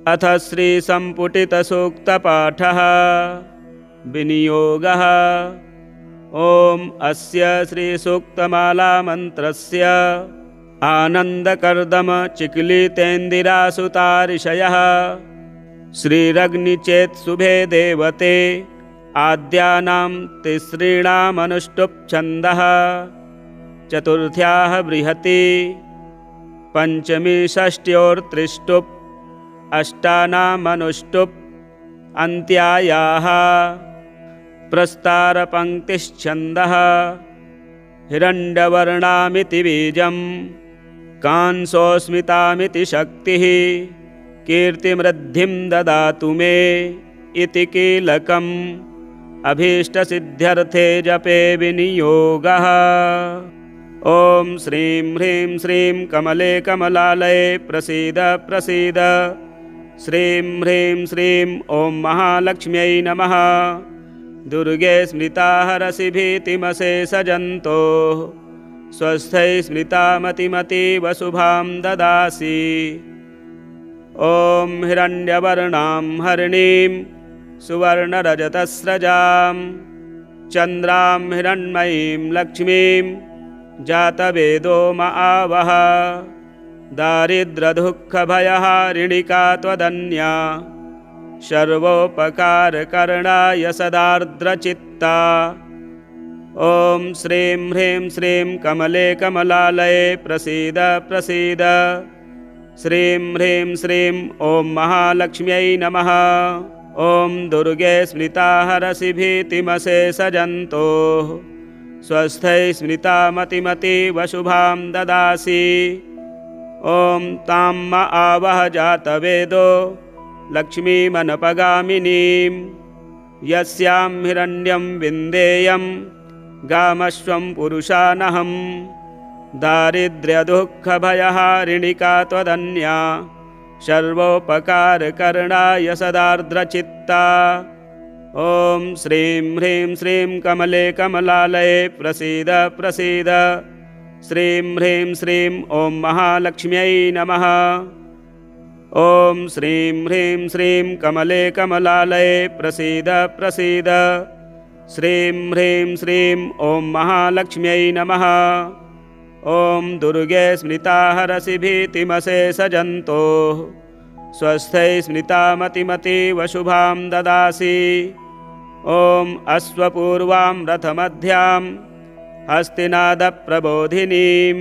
अथ श्रीसम्पुटितसूक्तपाठः विनियोगः। ॐ अस्य श्रीसूक्तमालामन्त्रस्य आनन्दकर्दमचिक्लितेन्दिरासुतारिषयः श्रीरग्निचेत्सुभे देवते आद्यानां तिसॄणामनुष्टुप् छन्दः चतुर्थ्याः बृहति पञ्चमी षष्ट्योर्त्रिष्टुप् अष्टानामनुष्टुप् अन्त्यायाः प्रस्तारपङ्क्तिश्छन्दः हिरण्यवर्णामिति बीजं कांसोऽस्मितामिति शक्तिः कीर्तिमृद्धिं ददातु मे इति कीलकम् अभीष्टसिद्ध्यर्थे जपे विनियोगः। ॐ श्रीं ह्रीं श्रीं कमले कमलालये प्रसीद प्रसीद। श्रीं ह्रीं श्रीं ॐ महालक्ष्म्यै नमः। दुर्गे स्मृता हरसि भीतिमशेषजन्तोः स्वस्थै स्मृता मतिमतीव शुभां ददासि। ॐ हिरण्यवर्णां हरिणीं सुवर्णरजतस्रजां चन्द्रां हिरण्मयीं लक्ष्मीं जातवेदो म आवह। दारिद्र्यदुःखभयहारिणिका त्वदन्या सर्वोपकारकरणाय सदार्द्रचित्ता। ॐ श्रीं ह्रीं श्रीं कमले कमलालये प्रसीद प्रसीद। श्रीं ह्रीं श्रीं ॐ महालक्ष्म्यै नमः। ॐ दुर्गे स्मृता हरसि भीतिमशेषजन्तोः स्वस्थै स्मृता मतिमतीव शुभां ददासि। ॐ तां म आवह जातवेदो लक्ष्मीमनपगामिनीं यस्यां हिरण्यं विन्देयं गामश्वं पुरुषानहं। दारिद्र्यदुःखभयहारिणिका त्वदन्या सर्वोपकारकरणाय सदार्द्रचित्ता। ॐ श्रीं ह्रीं श्रीं कमले कमलालये प्रसीद प्रसीद। श्रीं ह्रीं श्रीं ॐ महालक्ष्म्यै नमः। ॐ श्रीं ह्रीं श्रीं कमले कमलालये प्रसीद प्रसीद। श्रीं ह्रीं श्रीं ॐ महालक्ष्म्यै नमः। ॐ दुर्गे स्मृता हरसि भीतिमशेषजन्तोः स्वस्थै स्मृता मतिमतीव शुभां ददासि। ॐ अश्वपूर्वां रथमध्यां हस्तिनादप्रबोधिनीं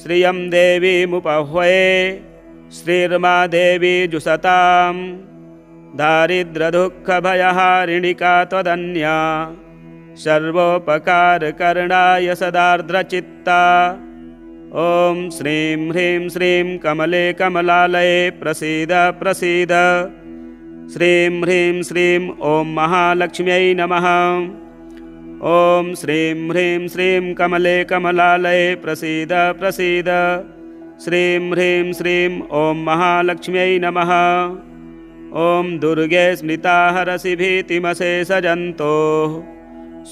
श्रियं देवीमुपह्वये श्रीर्मा देवी जुषतां। दारिद्र्यदुःखभयहारिणिका त्वदन्या सर्वोपकारकरणाय सदार्द्रचित्ता। ॐ श्रीं ह्रीं श्रीं कमले कमलालये प्रसीद प्रसीद। श्रीं ह्रीं श्रीं ॐ महालक्ष्म्यै नमः। ॐ श्रीं ह्रीं श्रीं कमले कमलालये प्रसीद प्रसीद। श्रीं ह्रीं श्रीं ॐ महालक्ष्म्यै नमः। ॐ दुर्गे स्मृता हरसि भीतिमशेषजन्तोः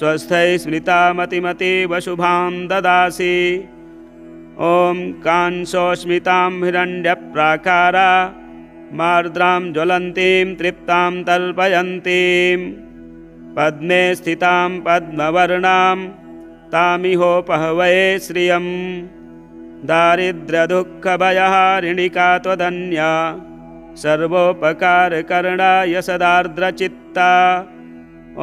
स्वस्थै स्मृता मतिमतीव शुभां ददासि। ॐ कांसोऽस्मितां हिरण्यप्राकारा मार्द्रां ज्वलन्तीं तृप्तां तल्पयन्तीं पद्मे स्थितां पद्मवर्णां तामिहोपहवये श्रियं। दारिद्र्यदुःखभयहारिणिका त्वदन्या सर्वोपकारकरणाय सदार्द्रचित्ता।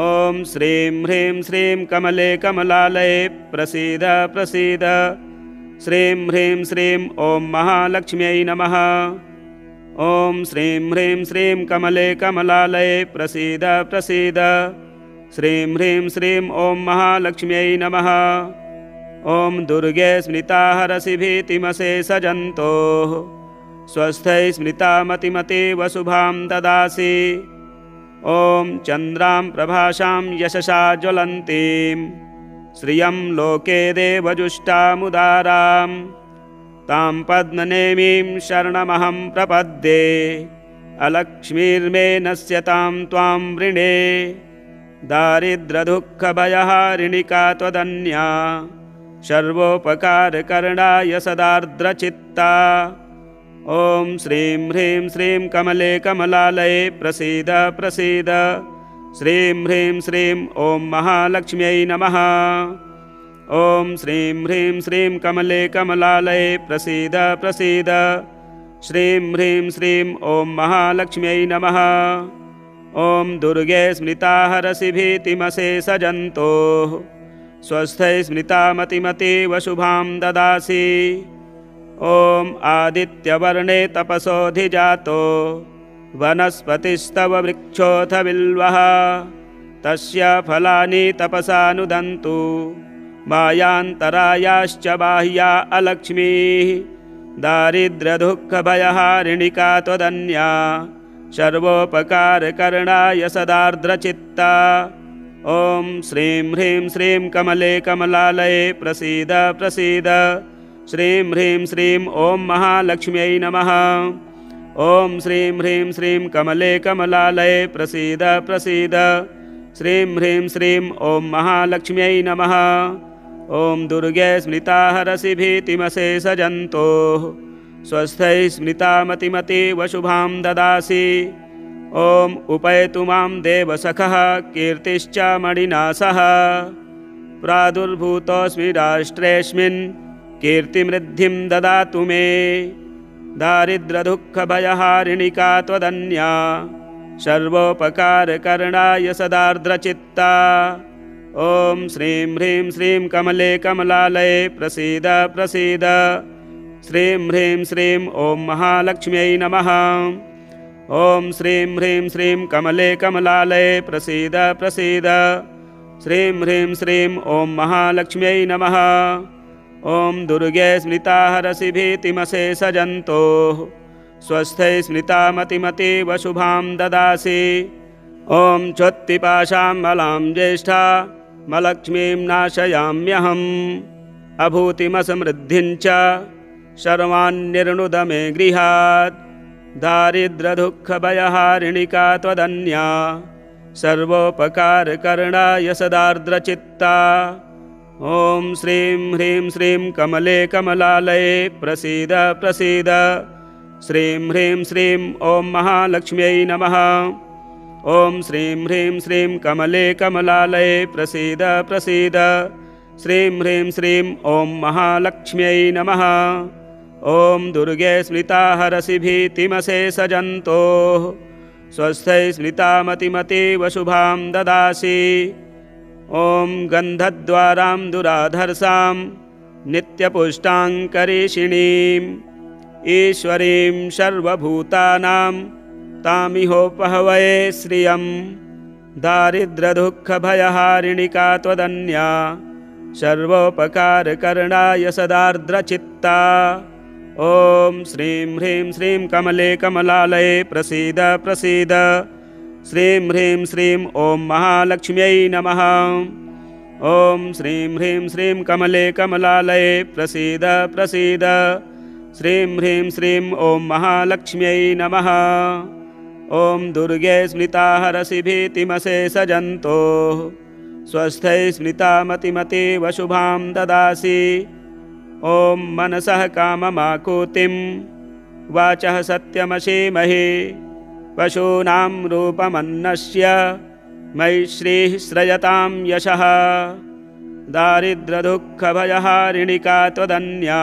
ॐ श्रीं ह्रीं श्रीं कमले कमलालये प्रसीद प्रसीद। श्रीं ह्रीं श्रीं ॐ महालक्ष्म्यै नमः। ॐ श्रीं ह्रीं श्रीं कमले कमलालये प्रसीद प्रसीद। श्रीं ह्रीं श्रीं ॐ महालक्ष्म्यै नमः। ॐ दुर्गे स्मृता हरसि भीतिमशेषजन्तोः स्वस्थै स्मृता मतिमतीव शुभां ददासि। ॐ चन्द्रां प्रभासां यशसा ज्वलन्तीं श्रियं लोके देवजुष्टामुदारां तां पद्मनेमीं शरणमहं प्रपद्ये। अलक्ष्मीर्मे नश्यतां त्वां वृणे। दारिद्र्यदुःखभयहारिणिका त्वदन्या सर्वोपकारकरणाय सदार्द्रचित्ता। ॐ श्रीं ह्रीं श्रीं कमले कमलालये प्रसीद प्रसीद। श्रीं ह्रीं श्रीं ॐ महालक्ष्म्यै नमः। ॐ श्रीं ह्रीं श्रीं कमले कमलालये प्रसीद प्रसीद। श्रीं ह्रीं श्रीं ॐ महालक्ष्म्यै नमः। ॐ दुर्गे स्मृता हरसि भीतिमशेषजन्तोः स्वस्थै स्मृता मतिमतीव शुभां ददासि। ॐ आदित्यवर्णे तपसोऽधिजातो वनस्पतिस्तव वृक्षोऽथ बिल्वः तस्य फलानि तपसानुदन्तु मायान्तरायाश्च बाह्या अलक्ष्मीः। दारिद्र्यदुःखभयहारिणिका त्वदन्या सर्वोपकारकरणाय सदार्द्रचित्ता। ॐ श्रीं ह्रीं श्रीं कमले कमलालये प्रसीद प्रसीद। श्रीं ह्रीं श्रीं ॐ महालक्ष्म्यै नमः। ॐ श्रीं ह्रीं श्रीं कमले कमलालये प्रसीद प्रसीद। श्रीं ह्रीं श्रीं ॐ महालक्ष्म्यै नमः। ॐ दुर्गे स्मृता हरसि भीतिमशेषजन्तोः स्वस्थै स्मृता मतिमतीव शुभां ददासि। ॐ उपैतु मां देवसखः कीर्तिश्च मणिना सह। प्रादुर्भूतोऽस्मि राष्ट्रेऽस्मिन् कीर्तिमृद्धिं ददातु मे। दारिद्र्यदुःखभयहारिणिका त्वदन्या सर्वोपकारकरणाय सदार्द्रचित्ता। ॐ श्रीं ह्रीं श्रीं कमले कमलालये प्रसीद प्रसीद। श्रीं ह्रीं श्रीं ॐ महालक्ष्म्यै नमः। ॐ श्रीं ह्रीं श्रीं कमले कमलालये प्रसीद प्रसीद। श्रीं ह्रीं श्रीं ॐ महालक्ष्म्यै नमः। ॐ दुर्गे स्मृता हरसि भीतिमशेषजन्तोः स्वस्थै स्मृता मतिमतीव शुभां ददासि। ॐ चोत्तिपाशां मलां ज्येष्ठा मलक्ष्मीं नाशयाम्यहम्। अभूतिमसमृद्धिं च सर्वान्निर्णुद मे गृहात्। दारिद्र्यदुःखभयहारिणिका त्वदन्या सर्वोपकारकरणाय सदार्द्रचित्ता। ॐ श्रीं ह्रीं श्रीं कमले कमलालये प्रसीद प्रसीद। श्रीं ह्रीं श्रीं ॐ महालक्ष्म्यै नमः। ॐ श्रीं ह्रीं श्रीं कमले कमलालये प्रसीद प्रसीद। श्रीं ह्रीं श्रीं ॐ महालक्ष्म्यै नमः। ॐ दुर्गे स्मृता हरसि भीतिमशेषजन्तोः स्वस्थै स्मृता मतिमतीव शुभां ददासि। ॐ गन्धद्वारां दुराधर्षां नित्यपुष्टाङ्करीषिणीम् ईश्वरीं सर्वभूतानां तामिहोपहवये श्रियं। दारिद्र्यदुःखभयहारिणिका त्वदन्या सर्वोपकारकरणाय सदार्द्रचित्ता। ॐ श्रीं ह्रीं श्रीं कमले कमलालये प्रसीद प्रसीद। श्रीं ह्रीं श्रीं ॐ महालक्ष्म्यै नमः। ॐ श्रीं ह्रीं श्रीं कमले कमलालये प्रसीद प्रसीद। श्रीं ह्रीं श्रीं ॐ महालक्ष्म्यै नमः। ॐ दुर्गे स्मृता हरसि भीतिमशेषजन्तोः स्वस्थै स्मृता मतिमतीव शुभां ददासि। ॐ मनसः काममाकुतिं वाचः सत्यमसीमहि। पशूनां रूपमन्नस्य मयि श्रीः श्रयतां यशः। दारिद्र्यदुःखभयहारिणिका त्वदन्या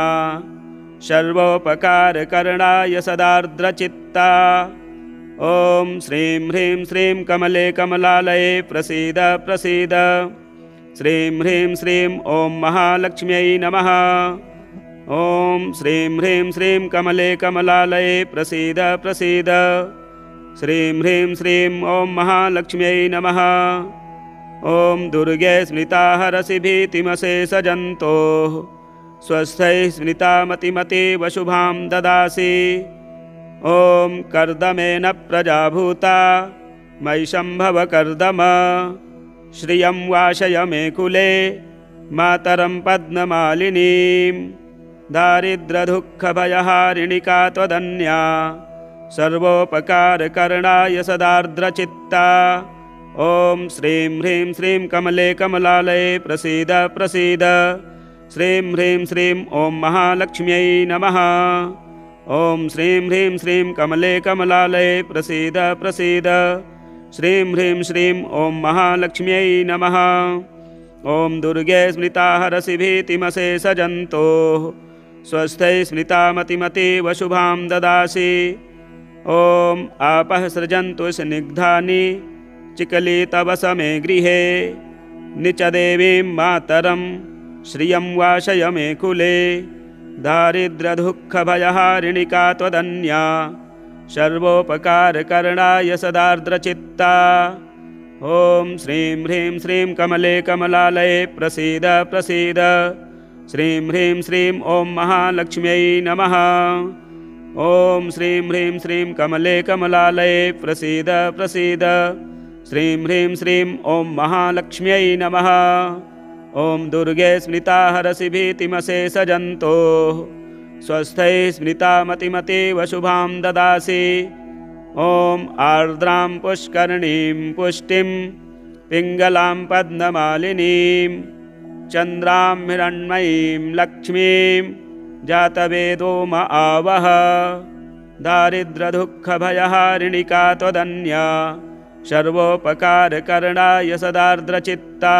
सर्वोपकारकरणाय सदार्द्रचित्ता। ॐ श्रीं ह्रीं श्रीं कमले कमलालये प्रसीद प्रसीद। श्रीं ह्रीं श्रीं ॐ महालक्ष्म्यै नमः। ॐ श्रीं ह्रीं श्रीं कमले कमलालये प्रसीद प्रसीद। श्रीं ह्रीं श्रीं ॐ महालक्ष्म्यै नमः। ॐ दुर्गे स्मृता हरसि भीतिमशेषजन्तोः स्वस्थै स्मृता मतिमतीव शुभां ददासि। ॐ कर्दमेन प्रजाभूता मयि सम्भव कर्दम। श्रियं वाशय मे कुले मातरं पद्ममालिनीं। दारिद्र्यदुःखभयहारिणिका त्वदन्या सर्वोपकारकरणाय सदार्द्रचित्ता। ॐ श्रीं ह्रीं श्रीं कमले कमलालये प्रसीद प्रसीद। श्रीं ह्रीं श्रीं ॐ महालक्ष्म्यै नमः। ॐ श्रीं ह्रीं श्रीं कमले कमलालये प्रसीद प्रसीद। श्रीं ह्रीं श्रीं ॐ महालक्ष्म्यै नमः। ॐ दुर्गे स्मृता हरसि भीतिमशेषजन्तोः स्वस्थै स्मृता मतिमतीव शुभां ददासि। ॐ आपः सृजन्तु स्निग्धानि चिकली तव समे गृहे निचदेवीं मातरं श्रियं वाशय मे कुले। दारिद्र्यदुःखभयहारिणिका त्वदन्या सर्वोपकारकरणाय सदार्द्रचित्ता। ॐ श्रीं ह्रीं श्रीं कमले कमलालये प्रसीद प्रसीद। श्रीं ह्रीं श्रीं ॐ महालक्ष्म्यै नमः। ॐ श्रीं ह्रीं श्रीं कमले कमलालये प्रसीद प्रसीद। श्रीं ह्रीं श्रीं ॐ महालक्ष्म्यै नमः। ॐ दुर्गे स्मृता हरसि भीतिमशेषजन्तोः स्वस्थै स्मृता मतिमतीव शुभां ददासि। ॐ आर्द्रां पुष्करणीं पुष्टिं पिङ्गलां पद्ममालिनीं चन्द्रां हिरण्मयीं लक्ष्मीं जातवेदो म आवह। दारिद्र्यदुःखभयहारिणिका त्वदन्या सर्वोपकारकरणाय सदार्द्रचित्ता।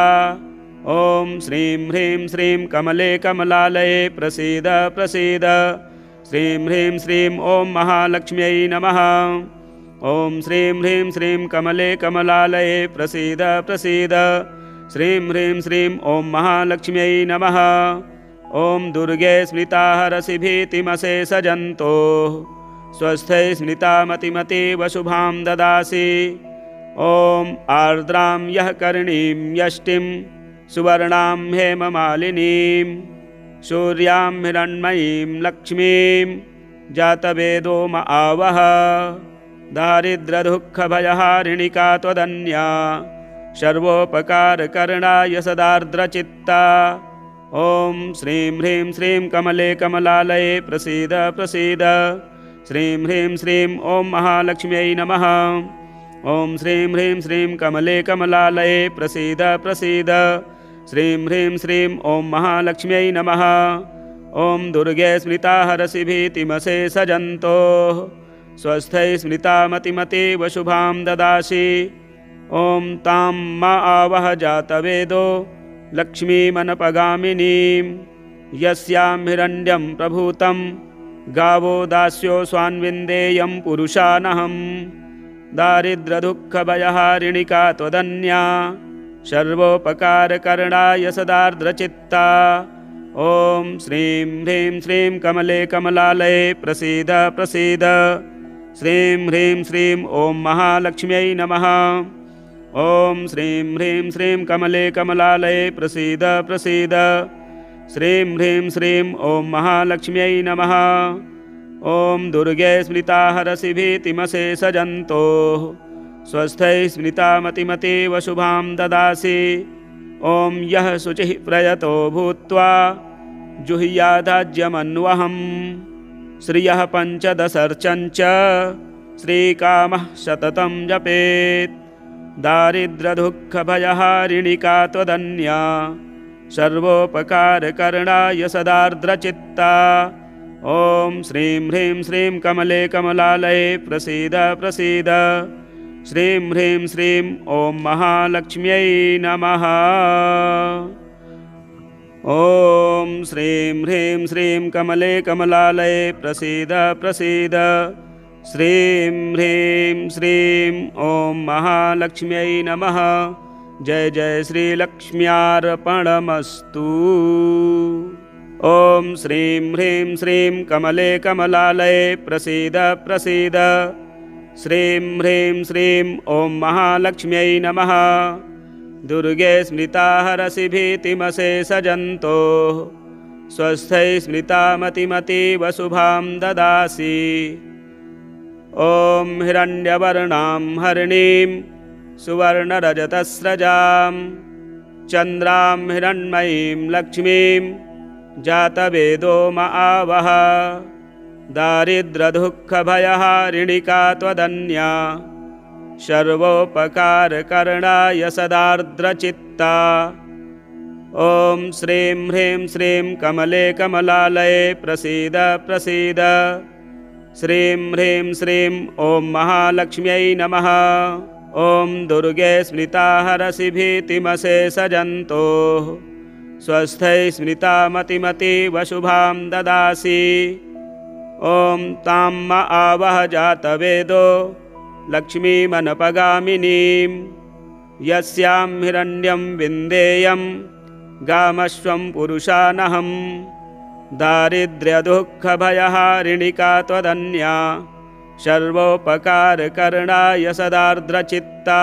ॐ श्रीं ह्रीं श्रीं कमले कमलालये प्रसीद प्रसीद। श्रीं ह्रीं श्रीं ॐ महालक्ष्म्यै नमः। ॐ श्रीं ह्रीं श्रीं कमले कमलालये प्रसीद प्रसीद। श्रीं ह्रीं श्रीं ॐ महालक्ष्म्यै नमः। ॐ दुर्गे स्मृता हरसि भीतिमशेषजन्तोः स्वस्थै स्मृता मतिमतीव शुभां ददासि। ॐ आर्द्रां यः करणीं यष्टिं सुवर्णां हेममालिनीं सूर्यां हिरण्मयीं लक्ष्मीं जातवेदो म आवह। दारिद्र्यदुःखभयहारिणिका त्वदन्या सर्वोपकारकरणाय सदार्द्रचित्ता। ॐ श्रीं ह्रीं श्रीं कमले कमलालये प्रसीद प्रसीद। श्रीं ह्रीं श्रीं ॐ महालक्ष्म्यै नमः। ॐ श्रीं ह्रीं श्रीं कमले कमलालये प्रसीद प्रसीद। श्रीं ह्रीं श्रीं ॐ महालक्ष्म्यै नमः। ॐ दुर्गे स्मृता हरसि भीतिमशेषजन्तोः स्वस्थै स्मृता मतिमतीव शुभां ददासि। ॐ तां मा आवह जातवेदो लक्ष्मीमनपगामिनीं यस्यां हिरण्यं प्रभूतं गावो दास्यो स्वान्विन्देयं पुरुषानहम्। दारिद्र्यदुःखभयहारिणिका त्वदन्या सर्वोपकारकरणाय सदार्द्रचित्ता। ॐ श्रीं ह्रीं श्रीं कमले कमलालये प्रसीद प्रसीद। श्रीं ह्रीं श्रीं ॐ महालक्ष्म्यै नमः। ॐ श्रीं ह्रीं श्रीं कमले कमलालये प्रसीद प्रसीद। श्रीं ह्रीं श्रीं ॐ महालक्ष्म्यै नमः। ॐ दुर्गे स्मृता हरसि भीतिमशेषजन्तोः स्वस्थै स्मृता मतिमतीव शुभां ददासि। ॐ यः शुचिः प्रयतो भूत्वा जुह्यादाज्यमन्वहम् श्रियः पञ्चदशर्चञ्च श्रीकामः सततं जपेत्। दारिद्र्यदुःखभयहारिणिका त्वदन्या सर्वोपकारकरणाय सदार्द्रचित्ता। ॐ श्रीं ह्रीं श्रीं कमले कमलालये प्रसीद प्रसीद। श्रीं ह्रीं श्रीं ॐ महालक्ष्म्यै नमः। ॐ श्रीं ह्रीं श्रीं कमले कमलालये प्रसीद प्रसीद। श्रीं ह्रीं श्रीं ॐ महालक्ष्म्यै नमः। जय जय श्रीलक्ष्म्यार्पणमस्तु। ॐ श्रीं ह्रीं श्रीं कमले कमलालये प्रसीद प्रसीद। श्रीं ह्रीं श्रीं ॐ महालक्ष्म्यै नमः। दुर्गे स्मृता हरसि भीतिमशेषजन्तोः स्वस्थै स्मृता मतिमतीव शुभां ददासि। ॐ हिरण्यवर्णां हरिणीं सुवर्णरजतस्रजां चन्द्रां हिरण्मयीं लक्ष्मीं जातवेदो म आवह। दारिद्र्यदुःखभयहारिणिका त्वदन्या सर्वोपकारकरणाय सदार्द्रचित्ता। ॐ श्रीं ह्रीं श्रीं कमले कमलालये प्रसीद प्रसीद। श्रीं ह्रीं श्रीं ॐ महालक्ष्म्यै नमः। ॐ दुर्गे स्मृता हरसि भीतिमशेषजन्तोः स्वस्थै स्मृता मतिमतीव शुभां ददासि। ॐ तां म आवह जातवेदो लक्ष्मीमनपगामिनीं यस्यां हिरण्यं विन्देयं गामश्वं पुरुषानहं। दारिद्र्यदुःखभयहारिणिका त्वदन्या सर्वोपकारकरणाय सदार्द्रचित्ता।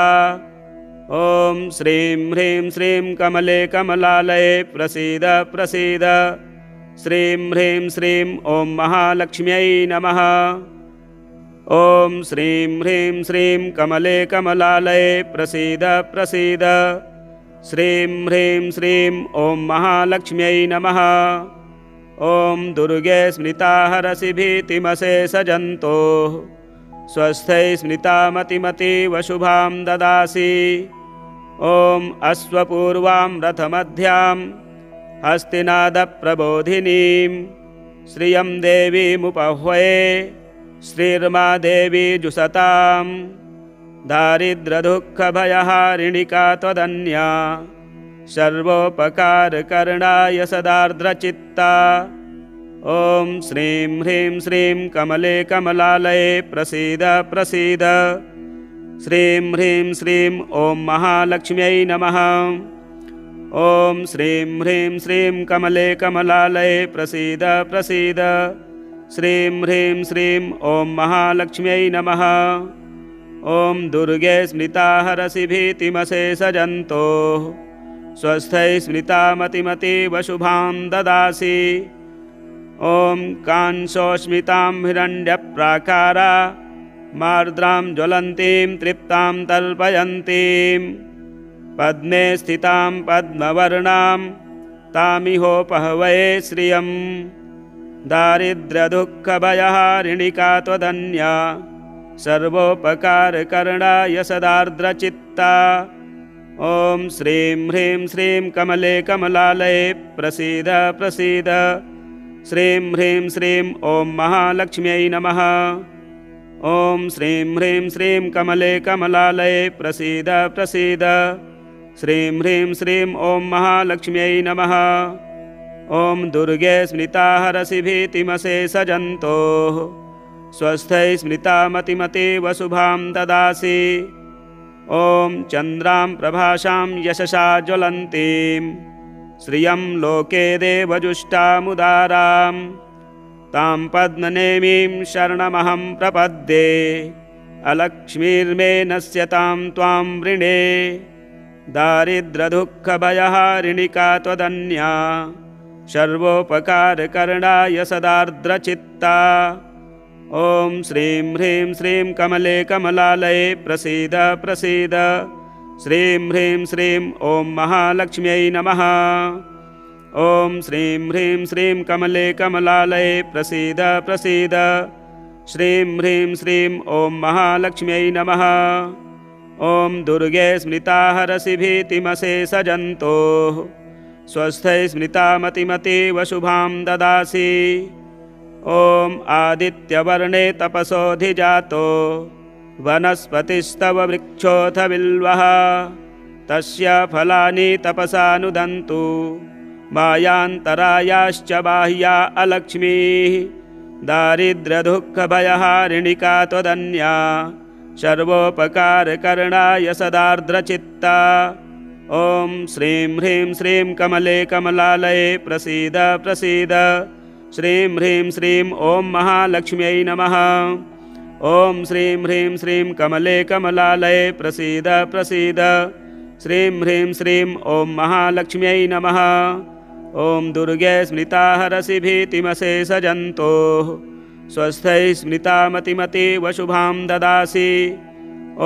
ॐ श्रीं ह्रीं श्रीं कमले कमलालये प्रसीद प्रसीद। श्रीं ह्रीं श्रीं ॐ महालक्ष्म्यै नमः। ॐ श्रीं ह्रीं श्रीं कमले कमलालये प्रसीद प्रसीद। श्रीं ह्रीं श्रीं ॐ महालक्ष्म्यै नमः। ॐ दुर्गे स्मृता हरसि भीतिमशेषजन्तोः स्वस्थै स्मृता मतिमतीव शुभां ददासि। ॐ अश्वपूर्वां रथमध्यां हस्तिनादप्रबोधिनीं श्रियं देवीमुपह्वये श्रीर्मा देवी जुषतां। दारिद्र्यदुःखभयहारिणिका त्वदन्या सर्वोपकारकरणाय सदार्द्रचित्ता। ॐ श्रीं ह्रीं श्रीं कमले कमलालये प्रसीद प्रसीद। श्रीं ह्रीं श्रीं ॐ महालक्ष्म्यै नमः। ॐ श्रीं ह्रीं श्रीं कमले कमलालये प्रसीद प्रसीद। श्रीं ह्रीं श्रीं ॐ महालक्ष्म्यै नमः। ॐ दुर्गे स्मृता हरसि भीतिमशेषजन्तोः स्वस्थै स्मृता मतिमतीव शुभां ददासि। ॐ कांसोस्मितां हिरण्यप्राकारा मार्द्रां ज्वलन्तीं तृप्तां तल्पयन्तीं पद्मे स्थितां पद्मवर्णां तामिहोपहवये श्रियं। दारिद्र्यदुःखभयहारिणिका त्वदन्या सर्वोपकारकरणाय सदार्द्रचित्ता। ॐ श्रीं ह्रीं श्रीं कमले कमलालये प्रसीद प्रसीद। श्रीं ह्रीं श्रीं ॐ महालक्ष्म्यै नमः। ॐ श्रीं ह्रीं श्रीं कमले कमलालये प्रसीद प्रसीद। श्रीं ह्रीं श्रीं ॐ महालक्ष्म्यै नमः। ॐ दुर्गे स्मृता हरसि भीतिमशेषजन्तोः स्वस्थै स्मृता मतिमतीव शुभां ददासि। ॐ चन्द्रां प्रभासां यशसा ज्वलन्तीं श्रियं लोके देवजुष्टामुदारां तां पद्मनेमीं शरणमहं प्रपद्ये। अलक्ष्मीर्मे नश्यतां त्वां वृणे दारिद्र्यदुःखभयहारिणिका त्वदन्या सर्वोपकारकरणाय सदार्द्रचित्ता। ॐ श्रीं ह्रीं श्रीं कमले कमलालये प्रसीद प्रसीद। श्रीं ह्रीं श्रीं ॐ महालक्ष्म्यै नमः। ॐ श्रीं ह्रीं श्रीं कमले कमलालये प्रसीद प्रसीद। श्रीं ह्रीं श्रीं ॐ महालक्ष्म्यै नमः। ॐ दुर्गे स्मृता हरसि भीतिमशेषजन्तोः स्वस्थै स्मृता मतिमतीव शुभां ददासि। ॐ आदित्यवर्णे तपसोऽधिजातो वनस्पतिस्तव वृक्षोऽथ बिल्वः तस्य फलानि तपसानुदन्तु मायान्तरायाश्च बाह्या अलक्ष्मीः। दारिद्र्यदुःखभयहारिणिका त्वदन्या सर्वोपकारकरणाय सदार्द्रचित्ता। ॐ श्रीं ह्रीं श्रीं कमले कमलालये प्रसीद प्रसीद। श्रीं ह्रीं श्रीं ॐ महालक्ष्म्यै नमः। ॐ श्रीं ह्रीं श्रीं कमले कमलालये प्रसीद प्रसीद। श्रीं ह्रीं श्रीं ॐ महालक्ष्म्यै नमः। ॐ दुर्गे स्मृता हरसि भीतिमशेषजन्तोः स्वस्थै स्मृता मतिमतीव शुभां ददासि।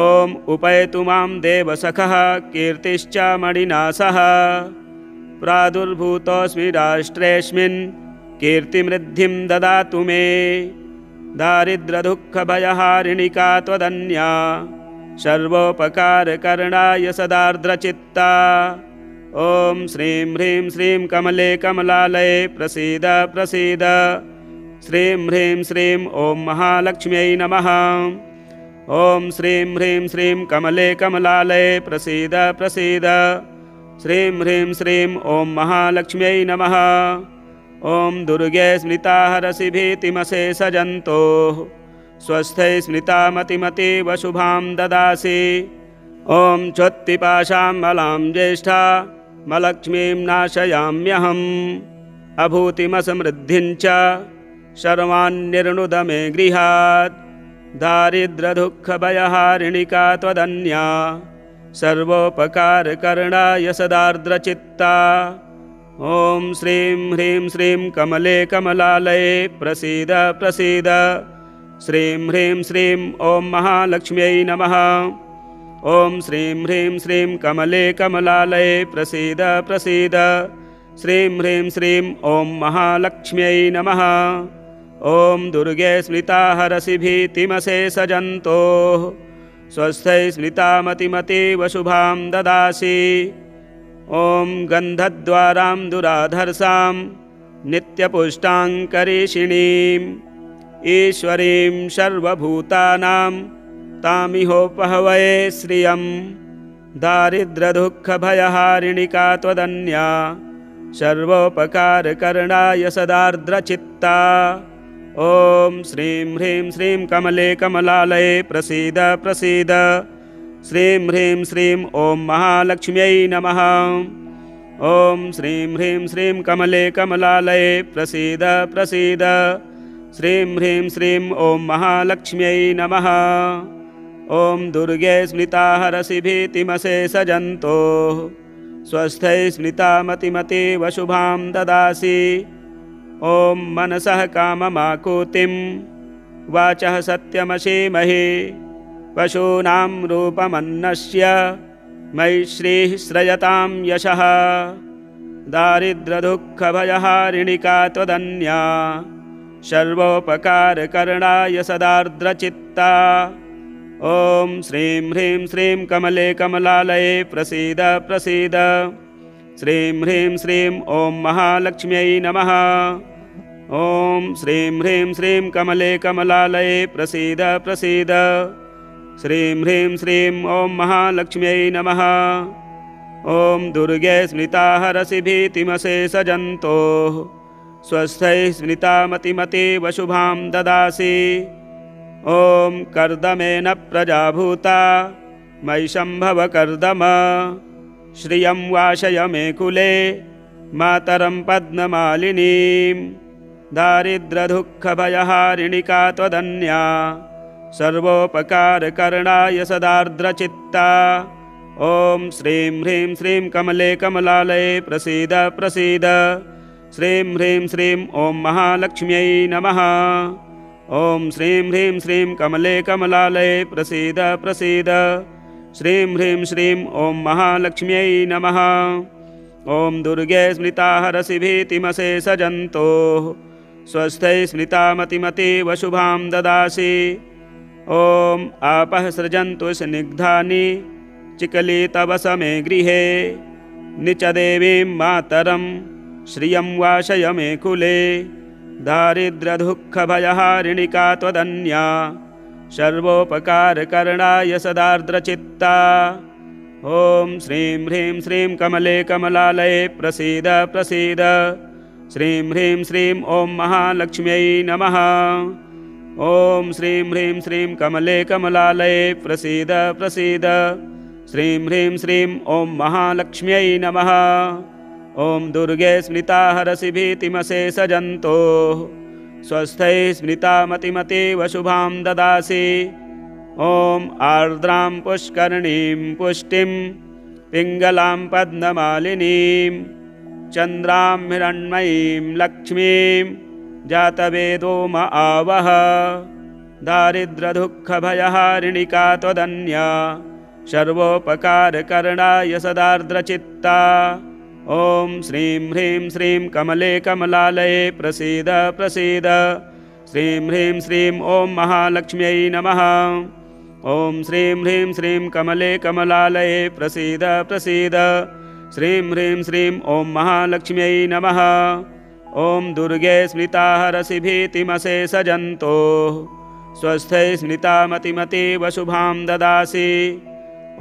ॐ उपैतु मां देवसखः कीर्तिश्च मणिना सह प्रादुर्भूतोऽस्मि राष्ट्रेऽस्मिन् कीर्तिमृद्धिं ददातु मे। दारिद्र्यदुःखभयहारिणिका त्वदन्या सर्वोपकारकरणाय सदार्द्रचित्ता। ॐ श्रीं ह्रीं श्रीं कमले कमलालये प्रसीद प्रसीद। श्रीं ह्रीं श्रीं ॐ महालक्ष्म्यै नमः। ॐ श्रीं ह्रीं श्रीं कमले कमलालये प्रसीद प्रसीद। श्रीं ह्रीं श्रीं ॐ महालक्ष्म्यै नमः। ॐ दुर्गे स्मृता हरसि भीतिमशेषजन्तोः स्वस्थै स्मृता मतिमतीव शुभां ददासि। ॐ चोत्तिपाशां मलां ज्येष्ठा मलक्ष्मीं नाशयाम्यहम्। अभूतिमसमृद्धिं च सर्वान्निर्णुद मे गृहात्। दारिद्र्यदुःखभयहारिणिका त्वदन्या सर्वोपकारकरणाय सदार्द्रचित्ता। ॐ श्रीं ह्रीं श्रीं कमले कमलालये प्रसीद प्रसीद। श्रीं ह्रीं श्रीं ॐ महालक्ष्म्यै नमः। ॐ श्रीं ह्रीं श्रीं कमले कमलालये प्रसीद प्रसीद। श्रीं ह्रीं श्रीं ॐ महालक्ष्म्यै नमः। ॐ दुर्गे स्मृता हरसि भीतिमशेषजन्तोः स्वस्थै स्मृता मतिमतीव शुभां ददासि। ॐ गन्धद्वारां दुराधर्षां नित्यपुष्टाङ्करीषिणीम् ईश्वरीं सर्वभूतानां तामिहोपहवये श्रियं। दारिद्र्यदुःखभयहारिणिका त्वदन्या सर्वोपकारकरणाय सदार्द्रचित्ता। ॐ श्रीं ह्रीं श्रीं कमले कमलालये प्रसीद प्रसीद। श्रीं ह्रीं श्रीं ॐ महालक्ष्म्यै नमः। ॐ श्रीं ह्रीं श्रीं कमले कमलालये प्रसीद प्रसीद। श्रीं ह्रीं श्रीं ॐ महालक्ष्म्यै नमः। ॐ दुर्गे स्मृता हरसि भीतिमशेषजन्तोः स्वस्थै स्मृता मतिमतीव शुभां ददासि। ॐ मनसः काममाकुतिं वाचः सत्यमसीमहि। पशूनां रूपमन्नस्य मयि श्रीः श्रयतां यशः। दारिद्र्यदुःखभयहारिणिका त्वदन्या सर्वोपकारकरणाय सदार्द्रचित्ता। ॐ श्रीं ह्रीं श्रीं कमले कमलालये प्रसीद प्रसीद। श्रीं ह्रीं श्रीं ॐ महालक्ष्म्यै नमः। ॐ श्रीं ह्रीं श्रीं कमले कमलालये प्रसीद प्रसीद। श्रीं ह्रीं श्रीं ॐ महालक्ष्म्यै नमः। ॐ दुर्गे स्मृता हरसि भीतिमशेषजन्तोः स्वस्थै स्मृता मतिमतीव शुभां ददासि। ॐ कर्दमेन प्रजाभूता मयि सम्भव कर्दम। श्रियं वाशय मे कुले मातरं पद्ममालिनीं। दारिद्र्यदुःखभयहारिणिका त्वदन्या सर्वोपकारकरणाय सदार्द्रचित्ता। ॐ श्रीं ह्रीं श्रीं कमले कमलालये प्रसीद प्रसीद। श्रीं ह्रीं श्रीं ॐ महालक्ष्म्यै नमः। ॐ श्रीं ह्रीं श्रीं कमले कमलालये प्रसीद प्रसीद। श्रीं ह्रीं श्रीं ॐ महालक्ष्म्यै नमः। ॐ दुर्गे स्मृता हरसि भीतिमशेषजन्तोः स्वस्थै स्मृता मतिमतीव शुभां ददासि। ॐ आपः सृजन्तु स्निग्धानि चिकलितवस मे गृहे। निचदेवीं मातरं श्रियं वाशय मे कुले। दारिद्र्यदुःखभयहारिणिका त्वदन्या सर्वोपकारकरणाय सदार्द्रचित्ता। ॐ श्रीं ह्रीं श्रीं कमले कमलालये प्रसीद प्रसीद। श्रीं ह्रीं श्रीं ॐ महालक्ष्म्यै नमः। ॐ श्रीं ह्रीं श्रीं कमले कमलालये प्रसीद प्रसीद। श्रीं ह्रीं श्रीं ॐ महालक्ष्म्यै नमः। ॐ दुर्गे स्मृता हरसि भीतिमशेषजन्तोः स्वस्थै स्मृता मतिमतीव शुभां ददासि। ॐ आर्द्रां पुष्करणीं पुष्टिं पिङ्गलां पद्ममालिनीं चन्द्रां हिरण्मयीं लक्ष्मीं जातवेदो म आवह। दारिद्र्यदुःखभयहारिणिका त्वदन्या सर्वोपकारकरणाय सदार्द्रचित्ता। ॐ श्रीं ह्रीं श्रीं कमले कमलालये प्रसीद प्रसीद। श्रीं ह्रीं श्रीं ॐ महालक्ष्म्यै नमः। ॐ श्रीं ह्रीं श्रीं कमले कमलालये प्रसीद प्रसीद। श्रीं ह्रीं श्रीं ॐ महालक्ष्म्यै नमः। ॐ दुर्गे स्मृता हरसि भीतिमशेषजन्तोः स्वस्थै स्मृता मतिमतीव शुभां ददासि।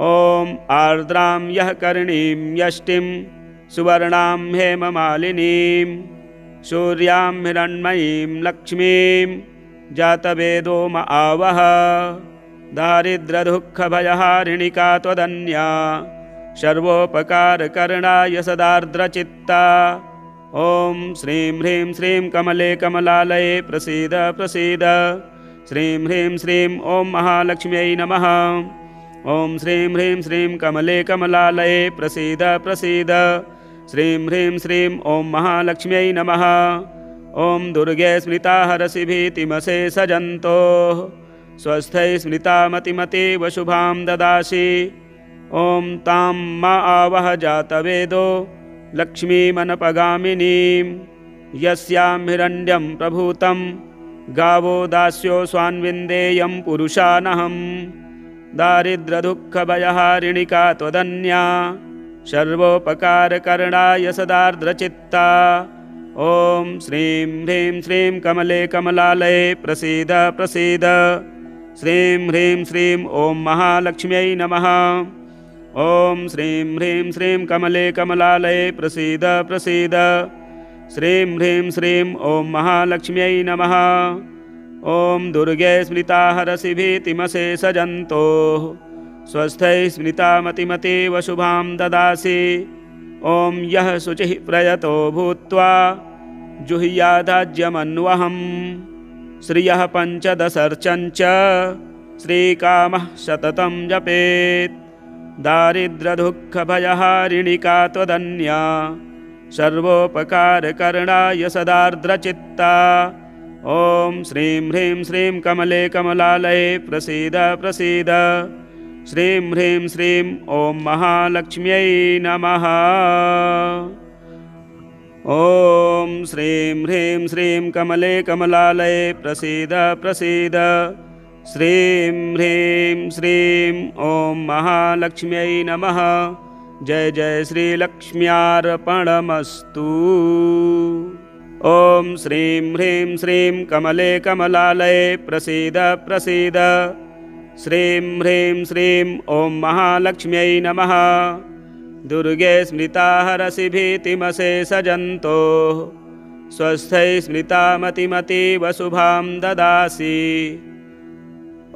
ॐ आर्द्रां यः कर्णीं यष्टिं सुवर्णां हेममालिनीं सूर्यां हिरण्मयीं लक्ष्मीं जातवेदो म आवह। दारिद्र्यदुःखभयहारिणिका त्वदन्या सर्वोपकारकरणाय सदार्द्रचित्ता। ॐ श्रीं ह्रीं श्रीं कमले कमलालये प्रसीद प्रसीद। श्रीं ह्रीं श्रीं ॐ महालक्ष्म्यै नमः। ॐ श्रीं ह्रीं श्रीं कमले कमलालये प्रसीद प्रसीद। श्रीं ह्रीं श्रीं ॐ महालक्ष्म्यै नमः। ॐ दुर्गे स्मृता हरसि भीतिमशेषजन्तोः स्वस्थै स्मृता मतिमतीव शुभां ददासि। ॐ तां मा आवह जातवेदो लक्ष्मीमनपगामिनीं यस्यां हिरण्यं प्रभूतं गावो दास्यो स्वान्विन्देयं पुरुषानहं। दारिद्र्यदुःखभयहारिणिका त्वदन्या सर्वोपकारकरणाय सदार्द्रचित्ता। ॐ श्रीं ह्रीं श्रीं कमले कमलालये प्रसीद प्रसीद। श्रीं ह्रीं श्रीं ॐ महालक्ष्म्यै नमः। ॐ श्रीं ह्रीं श्रीं कमले कमलालये प्रसीद प्रसीद। श्रीं ह्रीं श्रीं ॐ महालक्ष्म्यै नमः। ॐ दुर्गे स्मृता हरसि भीतिमशेषजन्तोः स्वस्थै स्मृता मतिमतीव शुभां ददासि। ॐ यः शुचिः प्रयतो भूत्वा जुह्यादाज्यमन्वहम् श्रियः पञ्चदशर्चञ्च श्रीकामः सततं जपेत्। दारिद्र्यदुःखभयहारिणिका त्वदन्या सर्वोपकारकरणाय सदार्द्रचित्ता। ॐ श्रीं ह्रीं श्रीं कमले कमलालये प्रसीद प्रसीद। श्रीं ह्रीं श्रीं ॐ महालक्ष्म्यै नमः। ॐ श्रीं ह्रीं श्रीं कमले कमलालये प्रसीद प्रसीद। श्रीं ह्रीं श्रीं ॐ महालक्ष्म्यै नमः। जय जय श्रीलक्ष्म्यार्पणमस्तु। ॐ श्रीं ह्रीं श्रीं कमले कमलालये प्रसीद प्रसीद। श्रीं ह्रीं श्रीं ॐ महालक्ष्म्यै नमः। दुर्गे स्मृता हरसि भीतिमशेषजन्तोः स्वस्थै स्मृता मतिमतीव शुभां ददासि।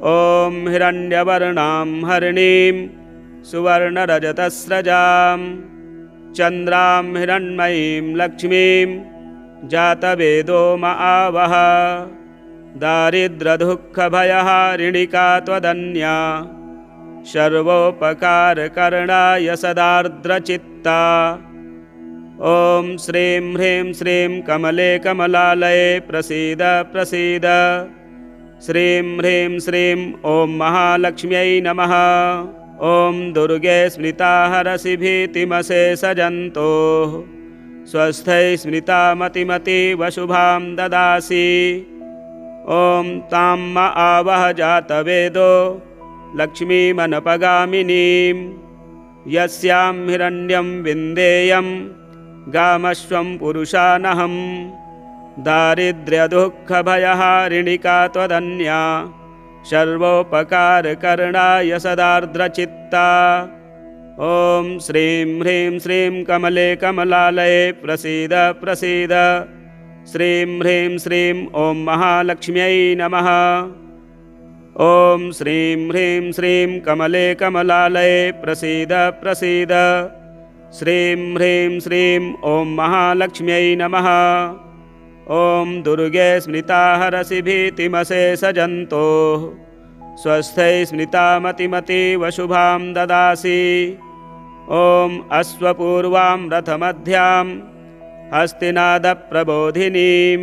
ॐ हिरण्यवर्णां हरिणीं सुवर्णरजतस्रजां चन्द्रां हिरण्मयीं लक्ष्मीं जातवेदो म आवह। दारिद्र्यदुःखभयहारिणिका त्वदन्या सर्वोपकारकरणाय सदार्द्रचित्ता। ॐ श्रीं ह्रीं श्रीं कमले कमलालये प्रसीद प्रसीद। श्रीं ह्रीं श्रीं ॐ महालक्ष्म्यै नमः। ॐ दुर्गे स्मृता हरसि भीतिमशेषजन्तोः स्वस्थै स्मृता मतिमतीव शुभां ददासि। ॐ तां म आवह जातवेदो लक्ष्मीमनपगामिनीं यस्यां हिरण्यं विन्देयं गामश्वं पुरुषानहं। दारिद्र्यदुःखभयहारिणिका त्वदन्या सर्वोपकारकरणाय सदार्द्रचित्ता। ॐ श्रीं ह्रीं श्रीं कमले कमलालये प्रसीद प्रसीद। श्रीं ह्रीं श्रीं ॐ महालक्ष्म्यै नमः। ॐ श्रीं ह्रीं श्रीं कमले कमलालये प्रसीद प्रसीद। श्रीं ह्रीं श्रीं ॐ महालक्ष्म्यै नमः। ॐ दुर्गे स्मृता हरसि भीतिमशेषजन्तोः स्वस्थै स्मृता मतिमतीव शुभां ददासि। ॐ अश्वपूर्वां रथमध्यां हस्तिनादप्रबोधिनीं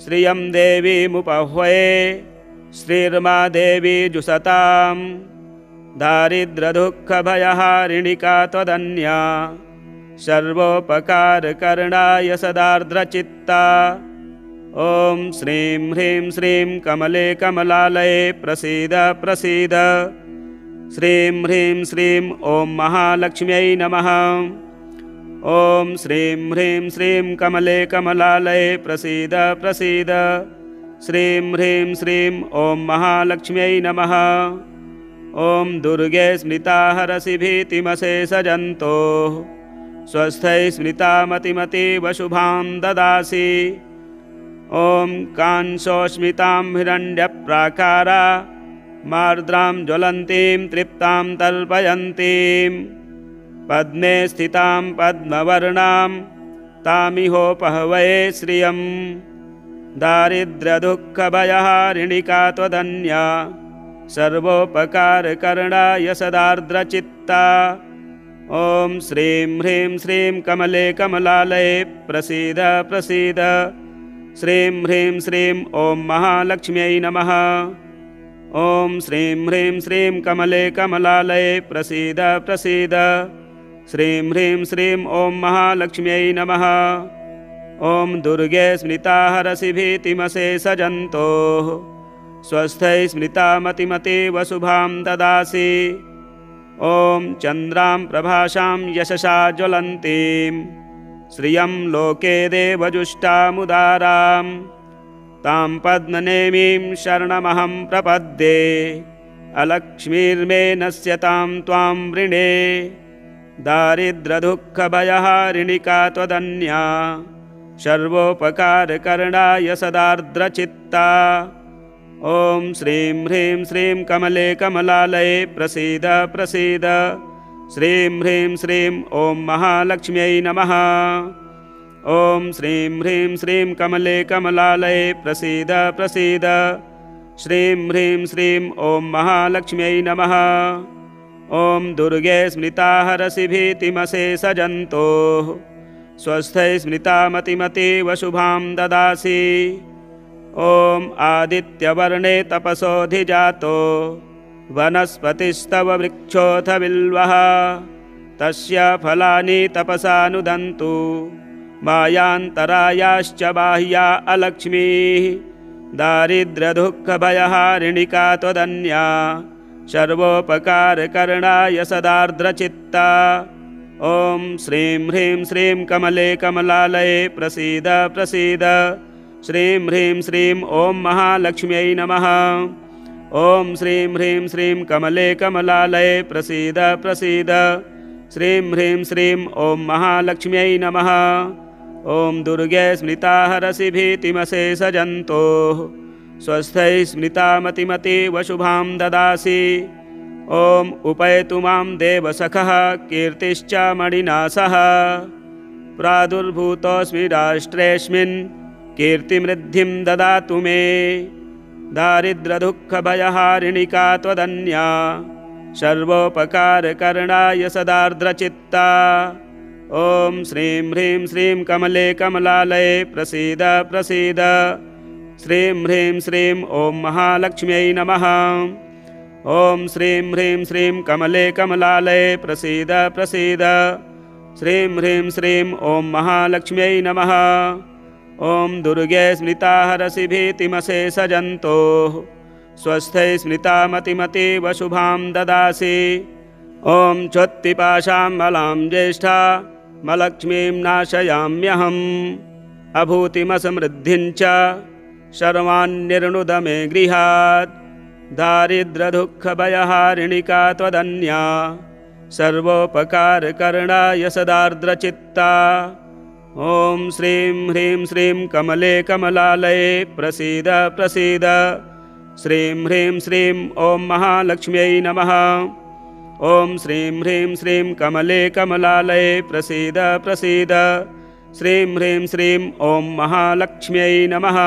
श्रियं देवीमुपह्वये श्रीर्मा देवी जुषतां। दारिद्र्यदुःखभयहारिणिका त्वदन्या सर्वोपकारकरणाय सदार्द्रचित्ता। ॐ श्रीं ह्रीं श्रीं कमले कमलालये प्रसीद प्रसीद। श्रीं ह्रीं श्रीं ॐ महालक्ष्म्यै नमः। ॐ श्रीं ह्रीं श्रीं कमले कमलालये प्रसीद प्रसीद। श्रीं ह्रीं श्रीं ॐ महालक्ष्म्यै नमः। ॐ दुर्गे स्मृता हरसि भीतिमशेषजन्तोः स्वस्थै स्मृता मतिमतीव शुभां ददासि। ॐ कांसोस्मितां हिरण्यप्राकारा मार्द्रां ज्वलन्तीं तृप्तां तल्पयन्तीं पद्मे स्थितां पद्मवर्णां तामिहोपहवये श्रियं। दारिद्र्यदुःखभयहारिणिका त्वदन्या सर्वोपकारकरणाय सदार्द्रचित्ता। ॐ श्रीं ह्रीं श्रीं कमले कमलालये प्रसीद प्रसीद। श्रीं ह्रीं श्रीं ॐ महालक्ष्म्यै नमः। ॐ श्रीं ह्रीं श्रीं कमले कमलालये प्रसीद प्रसीद। श्रीं ह्रीं श्रीं ॐ महालक्ष्म्यै नमः। ॐ दुर्गे स्मृता हरसि भीतिमशेषजन्तोः स्वस्थै स्मृता मतिमतीव शुभां ददासि। ॐ चन्द्रां प्रभासां यशसा ज्वलन्तीं श्रियं लोके देवजुष्टामुदारां तां पद्मनेमीं शरणमहं प्रपद्ये। अलक्ष्मीर्मे नश्यतां त्वां वृणे दारिद्र्यदुःखभयहारिणिका त्वदन्या सर्वोपकारकरणाय सदार्द्रचित्ता। ॐ श्रीं ह्रीं श्रीं कमले कमलालये प्रसीद प्रसीद। श्रीं ह्रीं श्रीं ॐ महालक्ष्म्यै नमः। ॐ श्रीं ह्रीं श्रीं कमले कमलालये प्रसीद प्रसीद। श्रीं ह्रीं श्रीं ॐ महालक्ष्म्यै नमः। ॐ दुर्गे स्मृता हरसि भीतिमशेषजन्तोः स्वस्थै स्मृता मतिमतीव शुभां ददासि। ॐ आदित्यवर्णे तपसोऽधिजातो वनस्पतिस्तव वृक्षोऽथ बिल्वः तस्य फलानि तपसानुदन्तु मायान्तरायाश्च बाह्या अलक्ष्मीः। दारिद्र्यदुःखभयहारिणिका त्वदन्या सर्वोपकारकरणाय सदार्द्रचित्ता। ॐ श्रीं ह्रीं श्रीं कमले कमलालये प्रसीद प्रसीद। श्रीं ह्रीं श्रीं ॐ महालक्ष्म्यै नमः। ॐ श्रीं ह्रीं श्रीं कमले कमलालये प्रसीद प्रसीद। श्रीं ह्रीं श्रीं ॐ महालक्ष्म्यै नमः। ॐ दुर्गे स्मृता हरसि भीतिमशेषजन्तोः स्वस्थै स्मृता मतिमतीव शुभां ददासि। ॐ उपैतु मां देवसखः कीर्तिश्च मणिना सह प्रादुर्भूतोऽस्मि राष्ट्रेऽस्मिन् कीर्तिमृद्धिं ददातु मे। दारिद्र्यदुःखभयहारिणिका त्वदन्या सर्वोपकारकरणाय सदार्द्रचित्ता। ॐ श्रीं ह्रीं श्रीं कमले कमलालये प्रसीद प्रसीद। श्रीं ह्रीं श्रीं ॐ महालक्ष्म्यै नमः। ॐ श्रीं ह्रीं श्रीं कमले कमलालये प्रसीद प्रसीद। श्रीं ह्रीं श्रीं ॐ महालक्ष्म्यै नमः। ॐ दुर्गे स्मृता हरसि भीतिमशेषजन्तोः स्वस्थै स्मृता मतिमतीव शुभां ददासि। ॐ चोत्तिपाशां मलां ज्येष्ठा मलक्ष्मीं नाशयाम्यहम्। अभूतिमसमृद्धिं च सर्वान्निर्णुद मे गृहात्। दारिद्र्यदुःखभयहारिणिका त्वदन्या सर्वोपकारकरणाय सदार्द्रचित्ता। ॐ श्रीं ह्रीं श्रीं कमले कमलालये प्रसीद प्रसीद। श्रीं ह्रीं श्रीं ॐ महालक्ष्म्यै नमः। ॐ श्रीं ह्रीं श्रीं कमले कमलालये प्रसीद प्रसीद। श्रीं ह्रीं श्रीं ॐ महालक्ष्म्यै नमः।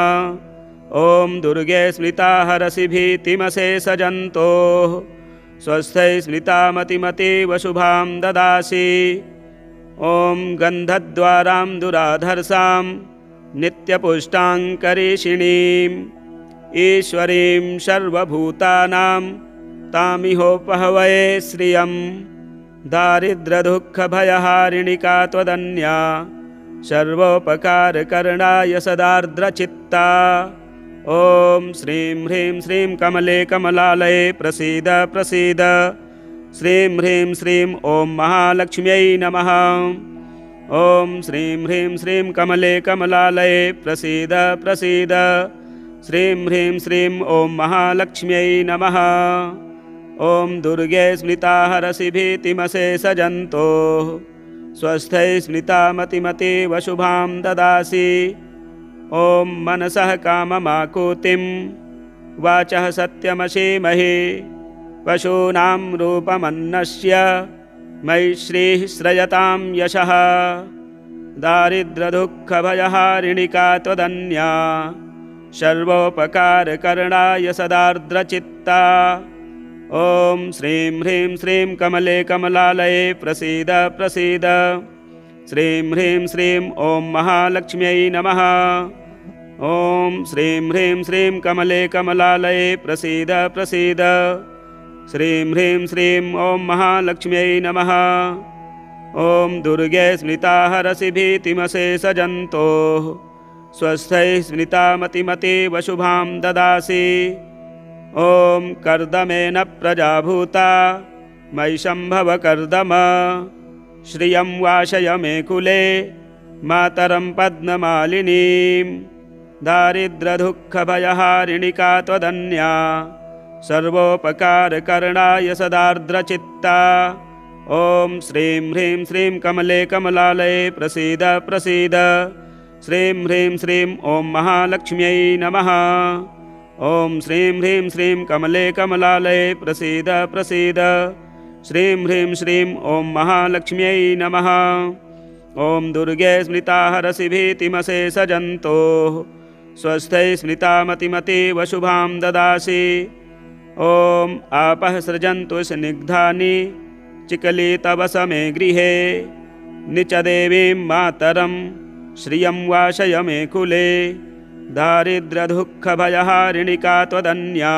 ॐ दुर्गे स्मृता हरसि भीतिमशेषजन्तोः स्वस्थै स्मृता मतिमतीव शुभां ददासि। ॐ गन्धद्वारां दुराधर्षां नित्यपुष्टाङ्करीषिणीम् ईश्वरीं सर्वभूतानां तामिहोपहवये श्रियं। दारिद्र्यदुःखभयहारिणिका त्वदन्या सर्वोपकारकरणाय सदार्द्रचित्ता। ॐ श्रीं ह्रीं श्रीं कमले कमलालये प्रसीद प्रसीद। श्रीं ह्रीं श्रीं ॐ महालक्ष्म्यै नमः। ॐ श्रीं ह्रीं श्रीं कमले कमलालये प्रसीद प्रसीद। श्रीं ह्रीं श्रीं ॐ महालक्ष्म्यै नमः। ॐ दुर्गे स्मृता हरसि भीतिमशेषजन्तोः स्वस्थै स्मृता मतिमतीव शुभां ददासि। ॐ मनसः काममाकुतिं वाचः सत्यमसीमहि पशूनां रूपमन्नस्य मयि श्रीः श्रयतां यशः। दारिद्र्यदुःखभयहारिणिका त्वदन्या सर्वोपकारकरणाय सदार्द्रचित्ता। ॐ श्रीं ह्रीं श्रीं कमले कमलालये प्रसीद प्रसीद। श्रीं ह्रीं श्रीं ॐ महालक्ष्म्यै नमः। ॐ श्रीं ह्रीं श्रीं कमले कमलालये प्रसीद प्रसीद। श्रीं ह्रीं श्रीं ॐ महालक्ष्म्यै नमः। ॐ दुर्गे स्मृता हरसि भीतिमशेषजन्तोः स्वस्थै स्मृता मतिमतीव शुभां ददासि। ॐ कर्दमेन प्रजाभूता मयि सम्भव कर्दम श्रियं वाशय मे कुले मातरं पद्ममालिनीं। दारिद्र्यदुःखभयहारिणिका त्वदन्या सर्वोपकारकरणाय सदार्द्रचित्ता। ॐ श्रीं ह्रीं श्रीं कमले कमलालये प्रसीद प्रसीद। श्रीं ह्रीं श्रीं ॐ महालक्ष्म्यै नमः। ॐ श्रीं ह्रीं श्रीं कमले कमलालये प्रसीद प्रसीद। श्रीं ह्रीं श्रीं ॐ महालक्ष्म्यै नमः। ॐ दुर्गे स्मृता हरसि भीतिमशेषजन्तोः स्वस्थै स्मृता मतिमतीव शुभां ददासि। ॐ आपः सृजन्तु स्निग्धानि चिकली तव समे गृहे निचदेवीं मातरं श्रियं वाशय मे कुले। दारिद्र्यदुःखभयहारिणिका त्वदन्या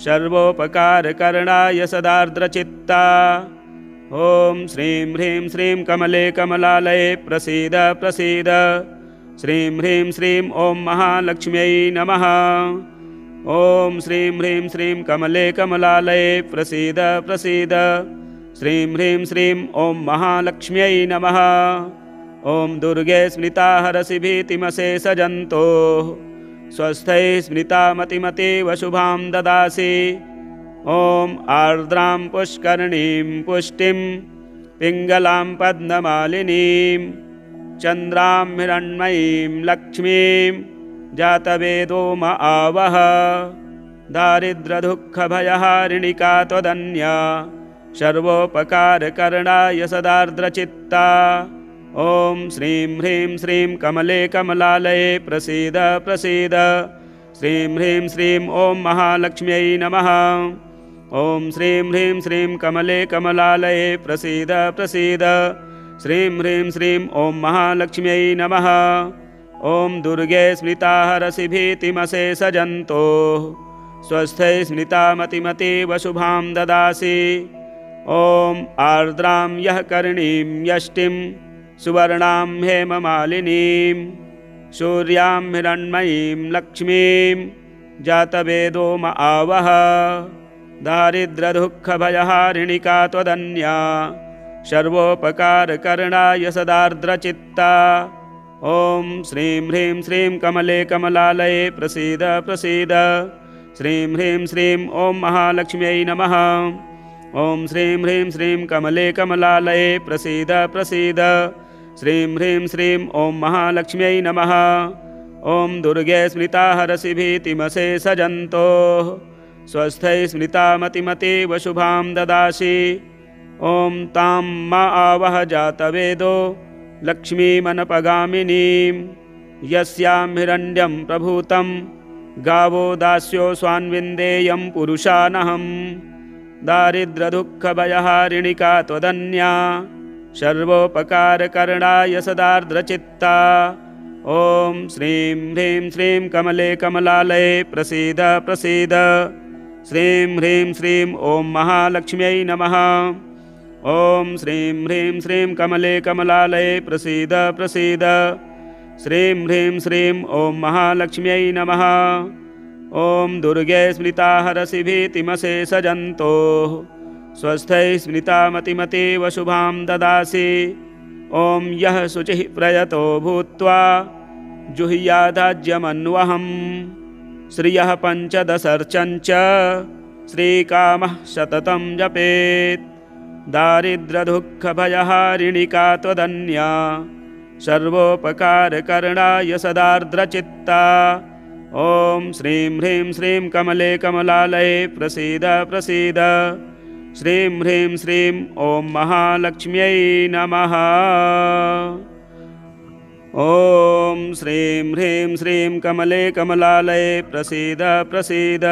सर्वोपकारकरणाय सदार्द्रचित्ता। ॐ श्रीं ह्रीं श्रीं कमले कमलालये प्रसीद प्रसीद। श्रीं ह्रीं श्रीं ॐ महालक्ष्म्यै नमः। ॐ श्रीं ह्रीं श्रीं कमले कमलालये प्रसीद प्रसीद। श्रीं ह्रीं श्रीं ॐ महालक्ष्म्यै नमः। ॐ दुर्गे स्मृता हरसि भीतिमशेषजन्तोः स्वस्थै स्मृता मतिमतीव शुभां ददासि। ॐ आर्द्रां पुष्करणीं पुष्टिं पिङ्गलां पद्ममालिनीं चन्द्रां हिरण्मयीं लक्ष्मीं जातवेदो म आवह। दारिद्र्यदुःखभयहारिणिका त्वदन्या सर्वोपकारकरणाय सदार्द्रचित्ता। ॐ श्रीं ह्रीं श्रीं कमले कमलालये प्रसीद प्रसीद। श्रीं ह्रीं श्रीं ॐ महालक्ष्म्यै नमः। ॐ श्रीं ह्रीं श्रीं कमले कमलालये प्रसीद प्रसीद। श्रीं ह्रीं श्रीं ॐ महालक्ष्म्यै नमः। ॐ दुर्गे स्मृता हरसि भीतिमशेषजन्तोः स्वस्थै स्मृता मतिमतीव शुभां ददासि। ॐ आर्द्रां यः करणीं यष्टिं सुवर्णां हेममालिनीं सूर्यां हिरण्मयीं लक्ष्मीं जातवेदो म आवह। दारिद्र्यदुःखभयहारिणिका त्वदन्या सर्वोपकारकरणाय सदार्द्रचित्ता। ॐ श्रीं ह्रीं श्रीं कमले कमलालये प्रसीद प्रसीद। श्रीं ह्रीं श्रीं ॐ महालक्ष्म्यै नमः। ॐ श्रीं ह्रीं श्रीं कमले कमलालये प्रसीद प्रसीद। श्रीं ह्रीं श्रीं ॐ महालक्ष्म्यै नमः। ॐ दुर्गे स्मृता हरसि भीतिमशेषजन्तोः स्वस्थै स्मृता मतिमतीव शुभां ददासि। ॐ तां मा आवह जातवेदो लक्ष्मीमनपगामिनीं यस्यां हिरण्यं प्रभूतं गावो दास्यो स्वान्विन्देयं पुरुषानहम्। दारिद्र्यदुःखभयहारिणिका त्वदन्या सर्वोपकारकरणाय सदार्द्रचित्ता। ॐ श्रीं ह्रीं श्रीं कमले कमलालये प्रसीद प्रसीद। श्रीं ह्रीं श्रीं ॐ महालक्ष्म्यै नमः। ॐ श्रीं ह्रीं श्रीं कमले कमलालये प्रसीद प्रसीद। श्रीं ह्रीं श्रीं ॐ महालक्ष्म्यै नमः। ॐ दुर्गे स्मृता हरसि भीतिमशेषजन्तोः स्वस्थै स्मृता मतिमतीव शुभां ददासि। ॐ यः शुचिः प्रयतो भूत्वा जुह्यादाज्यमन्वहम् श्रियः पञ्चदशर्चञ्च श्रीकामः सततं जपेत् दारिद्र्यदुःखभयहारिणिका त्वदन्या सर्वोपकारकरणाय सदार्द्रचित्ता ॐ श्रीं ह्रीं श्रीं कमले कमलालये प्रसीद प्रसीद श्रीं ह्रीं श्रीं ॐ महालक्ष्म्यै नमः। ॐ श्रीं ह्रीं श्रीं कमले कमलालये प्रसीद प्रसीद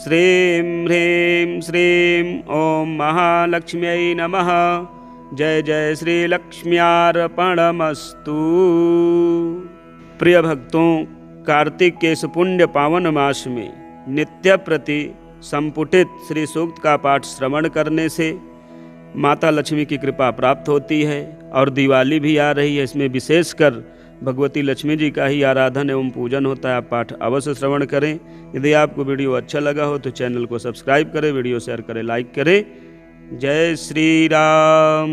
श्रीं ह्रीं श्रीं ॐ महालक्ष्म्यै नमः। जय जय श्री लक्ष्म्यार्पणमस्तु। प्रिय भक्तों, कार्तिक के इस पुण्य पावन मास में नित्य प्रति संपुटित श्री सूक्त का पाठ श्रवण करने से माता लक्ष्मी की कृपा प्राप्त होती है। और दिवाली भी आ रही है, इसमें विशेषकर भगवती लक्ष्मी जी का ही आराधन एवं पूजन होता है। आप पाठ अवश्य श्रवण करें। यदि आपको वीडियो अच्छा लगा हो तो चैनल को सब्सक्राइब करें, वीडियो शेयर करें, लाइक करें। जय श्री राम।